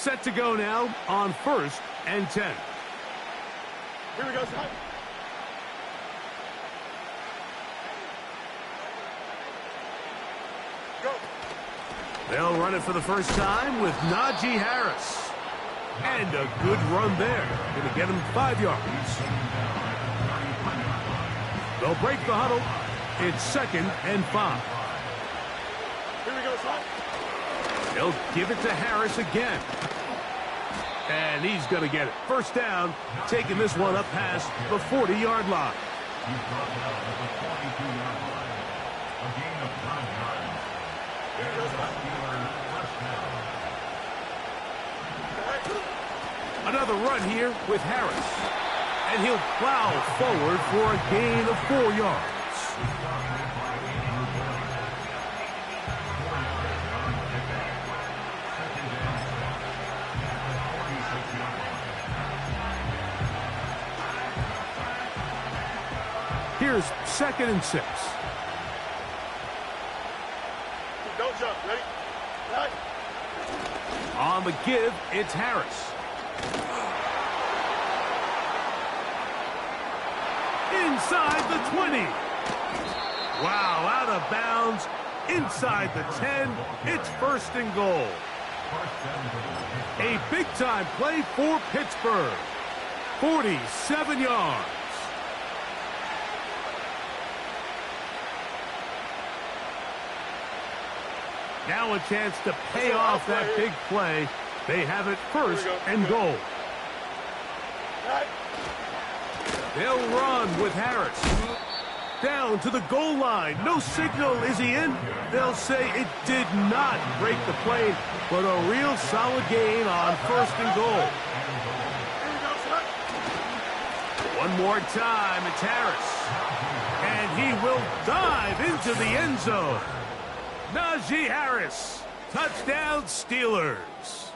Set to go now on 1st and 10. Here we go, Scott. Go. They'll run it for the first time with Najee Harris. And a good run there. Going to get him 5 yards. They'll break the huddle. It's 2nd and 5. Here we go, Scott. They'll give it to Harris again. And he's going to get it. First down, taking this one up past the 40-yard line. Another run here with Harris. And he'll plow forward for a gain of 4 yards. Here's 2nd and 6. Don't jump. Ready? Right. On the give, it's Harris. Inside the 20. Wow, out of bounds. Inside the 10. It's 1st and goal. A big-time play for Pittsburgh. 47 yards. Now a chance to pay off that big play. They have it 1st and goal. They'll run with Harris. Down to the goal line. No signal. Is he in? They'll say it did not break the plane, but a real solid gain on 1st and goal. One more time. It's Harris. And he will dive into the end zone. Najee Harris, touchdown Steelers.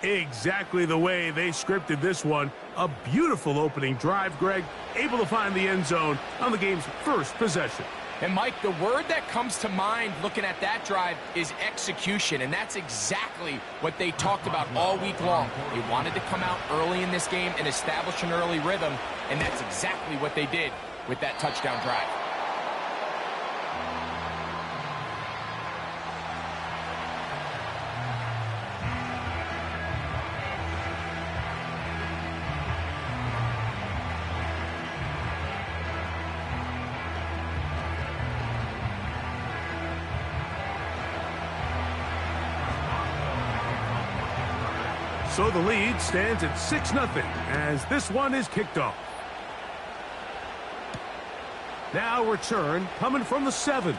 Exactly the way they scripted this one. A beautiful opening drive, Greg. Able to find the end zone on the game's 1st possession. And, Mike, the word that comes to mind looking at that drive is execution, and that's exactly what they talked about all week long. They wanted to come out early in this game and establish an early rhythm, and that's exactly what they did with that touchdown drive. So the lead stands at 6-0 as this one is kicked off. Now return coming from the 7.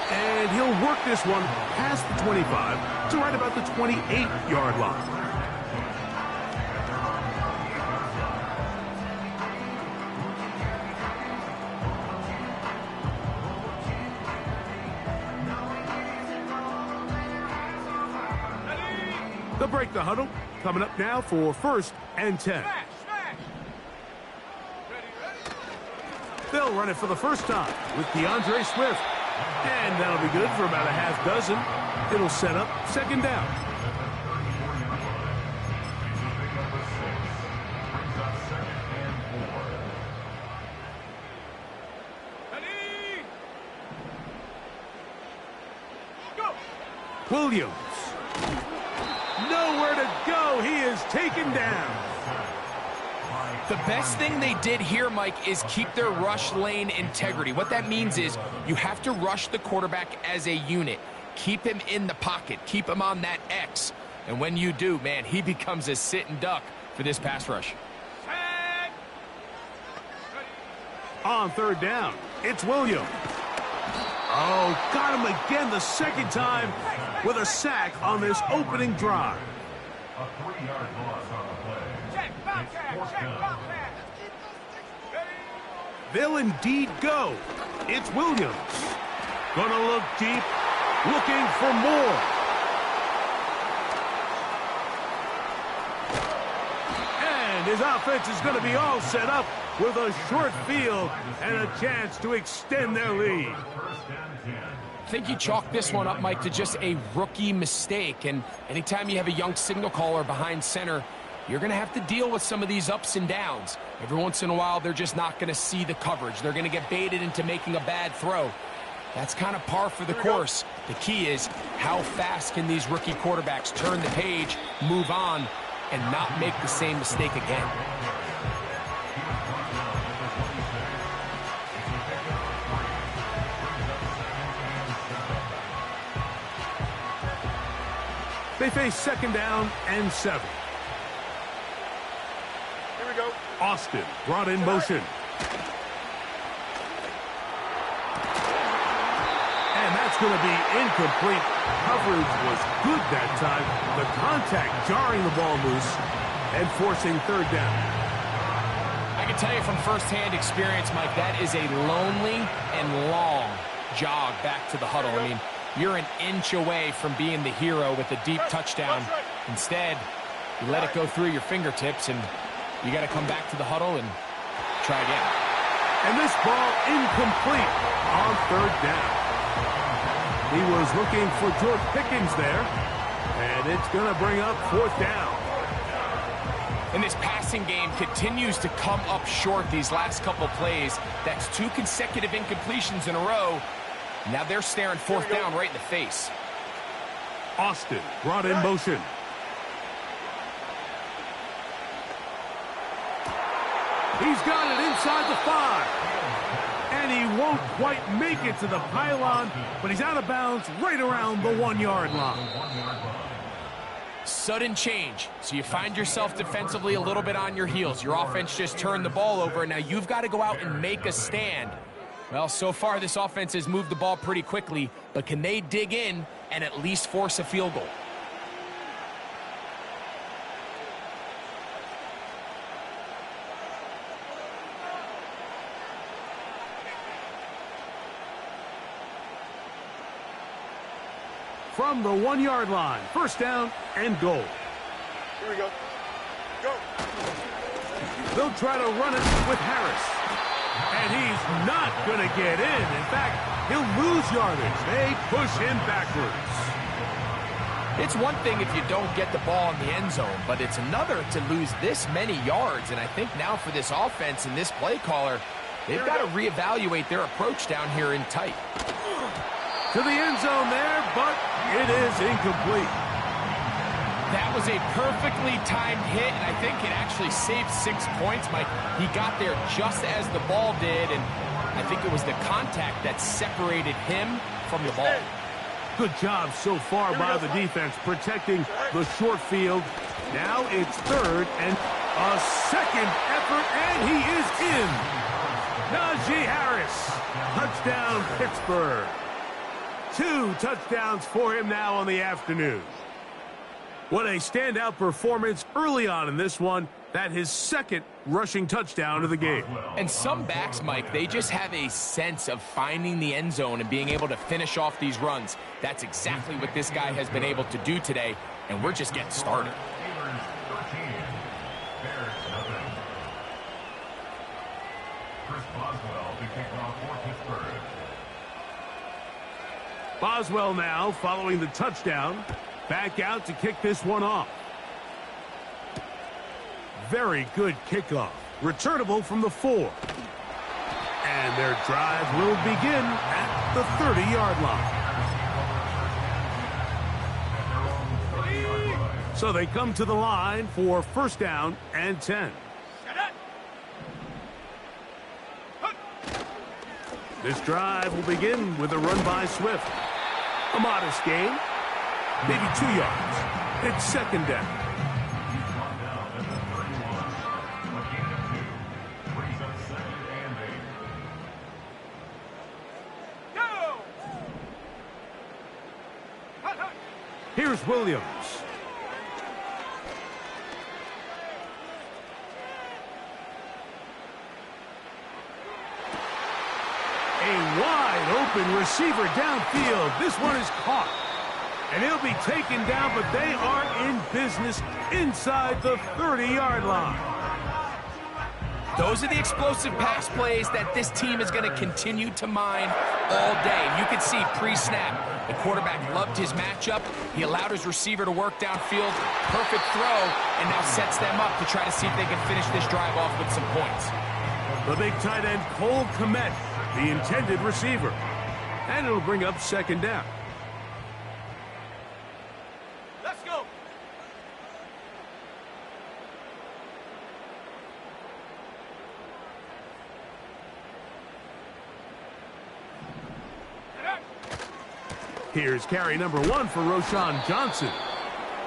And he'll work this one past the 25 to right about the 28-yard line. They'll break the huddle. Coming up now for 1st and 10. They'll run it for the first time with DeAndre Swift. And that'll be good for about a half dozen. It'll set up 2nd down. Williams. Nowhere to go. He is taken down. The best thing they did here, Mike, is keep their rush lane integrity. What that means is you have to rush the quarterback as a unit. Keep him in the pocket. Keep him on that X. And when you do, man, he becomes a sitting duck for this pass rush. On 3rd down, it's Williams. Oh, got him again the 2nd time with a sack on this opening drive. A 3-yard loss on the play. They'll indeed go. It's Williams. Gonna look deep, looking for more. And his offense is gonna be all set up with a short field and a chance to extend their lead. I think you chalk this one up, Mike, to just a rookie mistake. And anytime you have a young signal caller behind center, you're going to have to deal with some of these ups and downs. Every once in a while, they're just not going to see the coverage. They're going to get baited into making a bad throw. That's kind of par for the course. The key is how fast can these rookie quarterbacks turn the page, move on, and not make the same mistake again. They face second down and 7. Here we go. Austin brought in motion. And that's going to be incomplete. Coverage was good that time. The contact jarring the ball loose and forcing third down. I can tell you from firsthand experience, Mike, that is a lonely and long jog back to the huddle. I mean, you're an inch away from being the hero with a deep touchdown. Instead, you let it go through your fingertips, and you got to come back to the huddle and try again. And this ball incomplete on third down. He was looking for George Pickens there, and it's going to bring up fourth down. And this passing game continues to come up short these last couple plays. That's 2 consecutive incompletions in a row. Now they're staring fourth down right in the face. Austin brought in motion. He's got it inside the 5. And he won't quite make it to the pylon, but he's out of bounds right around the 1-yard line. Sudden change. So you find yourself defensively a little bit on your heels. Your offense just turned the ball over, and now you've got to go out and make a stand. Well, so far this offense has moved the ball pretty quickly, but can they dig in and at least force a field goal? From the 1-yard line, first down and goal. Here we go. Go. They'll try to run it with Harris. And he's not going to get in. In fact, he'll lose yardage. They push him backwards. It's one thing if you don't get the ball in the end zone, but it's another to lose this many yards. And I think now for this offense and this play caller, they've got to reevaluate their approach down here in tight. To the end zone there, but it is incomplete. That was a perfectly timed hit, and I think it actually saved 6 points, Mike. He got there just as the ball did, and I think it was the contact that separated him from the ball. Good job so far by the defense protecting the short field. Now it's third and a second effort, and he is in. Najee Harris, touchdown Pittsburgh. 2 touchdowns for him now on the afternoon. What a standout performance early on in this one. That his second rushing touchdown of the game. And some backs, Mike, they just have a sense of finding the end zone and being able to finish off these runs. That's exactly what this guy has been able to do today, and we're just getting started. Boswell now following the touchdown. Back out to kick this one off. Very good kickoff. Returnable from the 4. And their drive will begin at the 30-yard line. So they come to the line for first down and 10. This drive will begin with a run by Swift. A modest gain, maybe 2 yards. It's second down. Here's Williams. A wide open receiver downfield. This one is caught. And he'll be taken down, but they are in business inside the 30-yard line. Those are the explosive pass plays that this team is going to continue to mine all day. And you can see pre-snap, the quarterback loved his matchup. He allowed his receiver to work downfield. Perfect throw, and now sets them up to try to see if they can finish this drive off with some points. The big tight end, Cole Kmet, the intended receiver. And it'll bring up second down. Let's go. Here's carry number 1 for Roschon Johnson.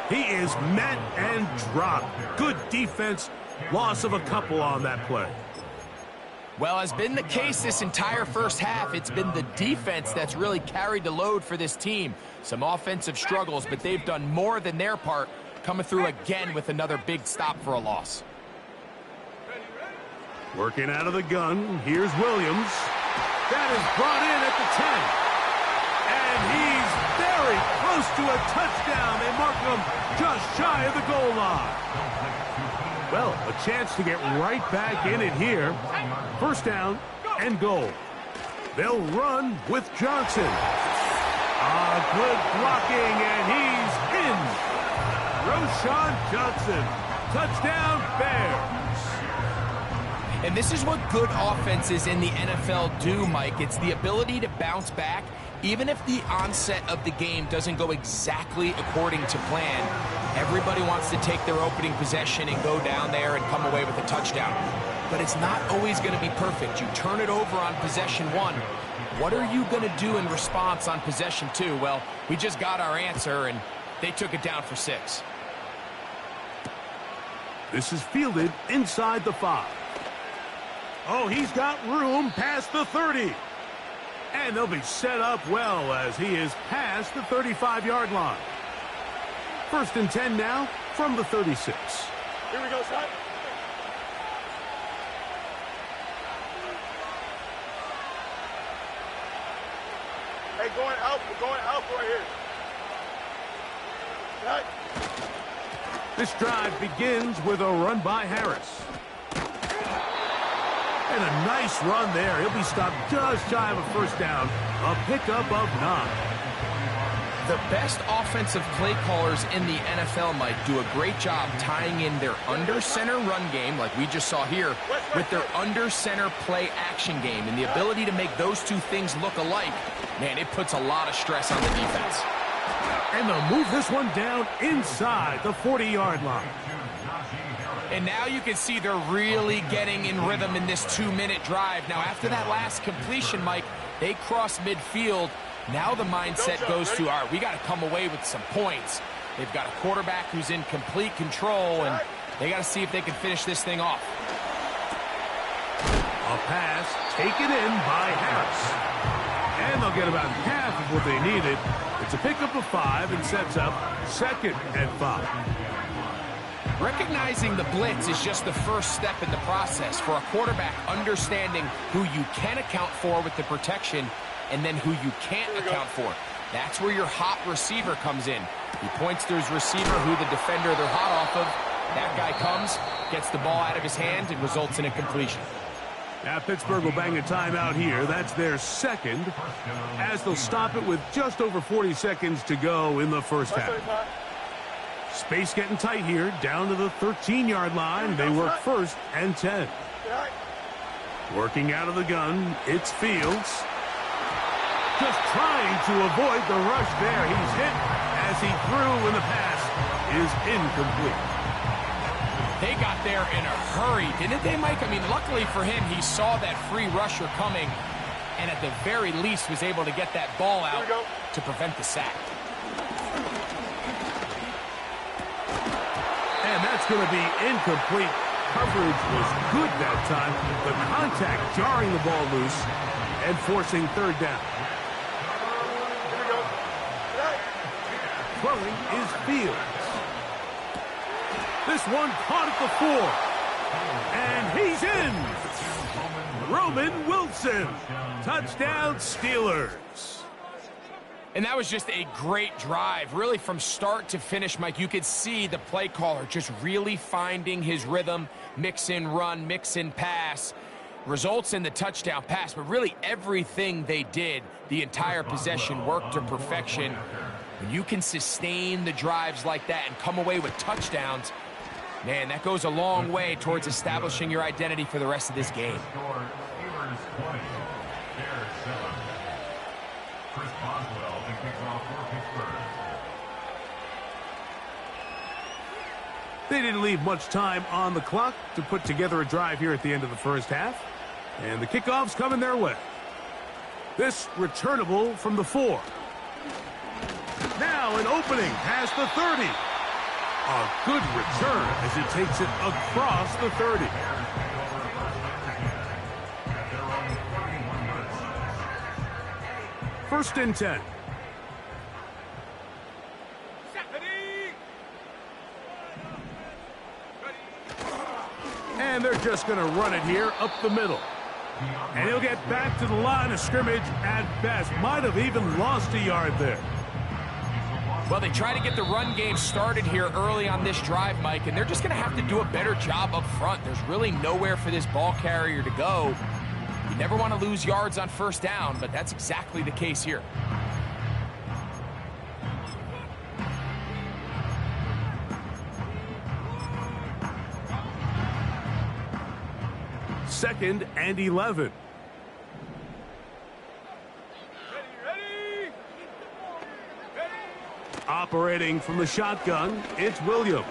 He is met and dropped. Good defense. Loss of a couple on that play. Well, has been the case this entire first half. It's been the defense that's really carried the load for this team. Some offensive struggles, but they've done more than their part, coming through again with another big stop for a loss. Working out of the gun. Here's Williams. That is brought in at the 10. And he's very close to a touchdown. They mark him just shy of the goal line. Well, a chance to get right back in it here. First down and goal. They'll run with Johnson. Good blocking, and he's in. Roschon Johnson. Touchdown, Bears. And this is what good offenses in the NFL do, Mike. It's the ability to bounce back, even if the onset of the game doesn't go exactly according to plan. Everybody wants to take their opening possession and go down there and come away with a touchdown. But it's not always going to be perfect. You turn it over on possession 1. What are you going to do in response on possession 2? Well, we just got our answer, and they took it down for 6. This is fielded inside the 5. Oh, he's got room past the 30. And they'll be set up well as he is past the 35-yard line. First and 10 now from the 36. Here we go, son. Hey, going out. We're going out right here. Cut. This drive begins with a run by Harris. And a nice run there. He'll be stopped just shy of a first down. A pickup of 9. The best offensive play callers in the NFL, Mike, do a great job tying in their under-center run game, like we just saw here, with their under-center play action game. And the ability to make those two things look alike, man, it puts a lot of stress on the defense. And they'll move this one down inside the 40-yard line. And now you can see they're really getting in rhythm in this 2-minute drive. Now, after that last completion, Mike, they cross midfield. Now the mindset goes to, all right, we got to come away with some points. They've got a quarterback who's in complete control, and they got to see if they can finish this thing off. A pass taken in by Harris. And they'll get about half of what they needed. It's a pickup of 5 and sets up second and 5. Recognizing the blitz is just the first step in the process for a quarterback understanding who you can account for with the protection and then who you can't account for. That's where your hot receiver comes in. He points to his receiver who the defender they're hot off of. That guy comes, gets the ball out of his hand, and results in a completion. Now Pittsburgh will bang a timeout here. That's their second, as they'll stop it with just over 40 seconds to go in the first half. Space getting tight here, down to the 13-yard line. They work first and 10. Working out of the gun, it's Fields. Just trying to avoid the rush there. He's hit as he threw when the pass is incomplete. They got there in a hurry, didn't they, Mike? I mean, luckily for him, he saw that free rusher coming and at the very least was able to get that ball out to prevent the sack. And that's going to be incomplete. Coverage was good that time. The contact jarring the ball loose and forcing third down. Here we go. Throwing is Fields. This one caught at the 4. And he's in. Roman Wilson. Touchdown, Steelers. And that was just a great drive, really from start to finish, Mike. You could see the play caller just really finding his rhythm, mix in run, mix in pass, results in the touchdown pass. But really everything they did, the entire possession, worked to perfection. When you can sustain the drives like that and come away with touchdowns, man, that goes a long way towards establishing your identity for the rest of this game. Steelers 20, Bears 7. Chris Boswell kicks off for Pittsburgh. They didn't leave much time on the clock to put together a drive here at the end of the first half. And the kickoff's coming their way. This returnable from the 4. Now an opening past the 30. A good return as it takes it across the 30. First and 10. And they're just going to run it here up the middle. And he'll get back to the line of scrimmage at best. Might have even lost a yard there. Well, they try to get the run game started here early on this drive, Mike, and they're just going to have to do a better job up front. There's really nowhere for this ball carrier to go. You never want to lose yards on first down, but that's exactly the case here. Second and 11. Operating from the shotgun, it's Williams.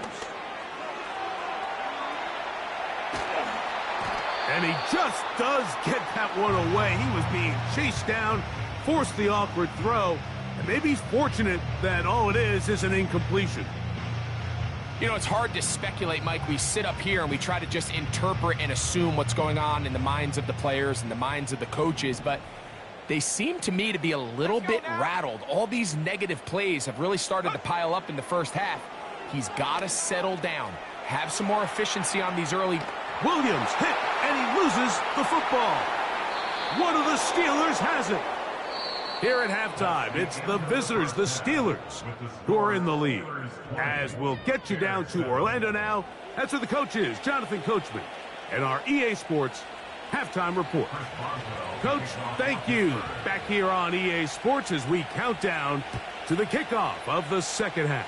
And he just does get that one away. He was being chased down, forced the awkward throw, and maybe he's fortunate that all it is an incompletion. You know, it's hard to speculate, Mike. We sit up here and we try to just interpret and assume what's going on in the minds of the players and the minds of the coaches, but they seem to me to be a little bit rattled. All these negative plays have really started to pile up in the first half. He's got to settle down, have some more efficiency on these early. Williams hit, and he loses the football. One of the Steelers has it. Here at halftime, it's the visitors, the Steelers, who are in the lead. As we'll get you down to Orlando now, that's where the coach is, Jonathan Coachman, and our EA Sports halftime report. Coach, thank you. Back here on EA Sports as we count down to the kickoff of the second half.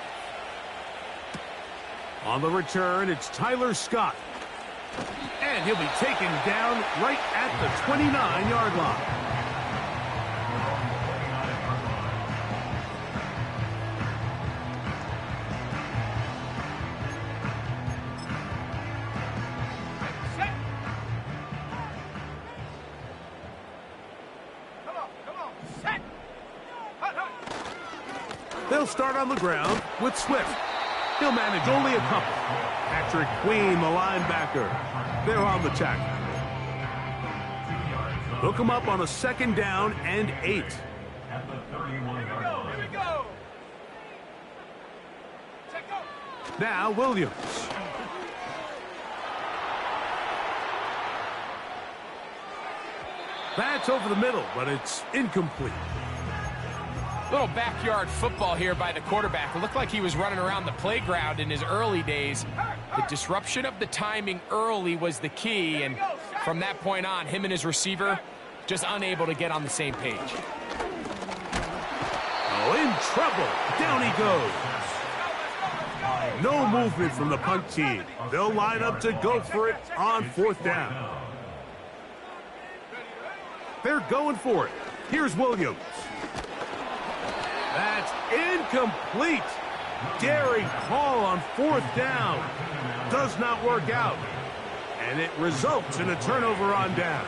On the return, it's Tyler Scott. And he'll be taken down right at the 29-yard line. They'll start on the ground with Swift. He'll manage only a couple. Patrick Queen, the linebacker. They're on the tackle. They'll come up on a second down and 8. At the 31-yard line. Here we go. Now Williams. That's over the middle, but it's incomplete. Little backyard football here by the quarterback. It looked like he was running around the playground in his early days. The disruption of the timing early was the key, and from that point on, him and his receiver just unable to get on the same page. Oh, in trouble. Down he goes. No movement from the punt team. They'll line up to go for it on fourth down. They're going for it. Here's Williams. That's incomplete. Daring call on fourth down. Does not work out. And it results in a turnover on down.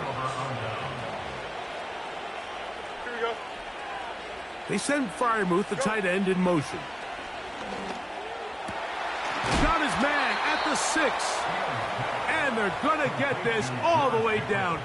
Here we go. They send Freiermuth, the tight end, in motion. Shot is man at the 6. And they're going to get this all the way down.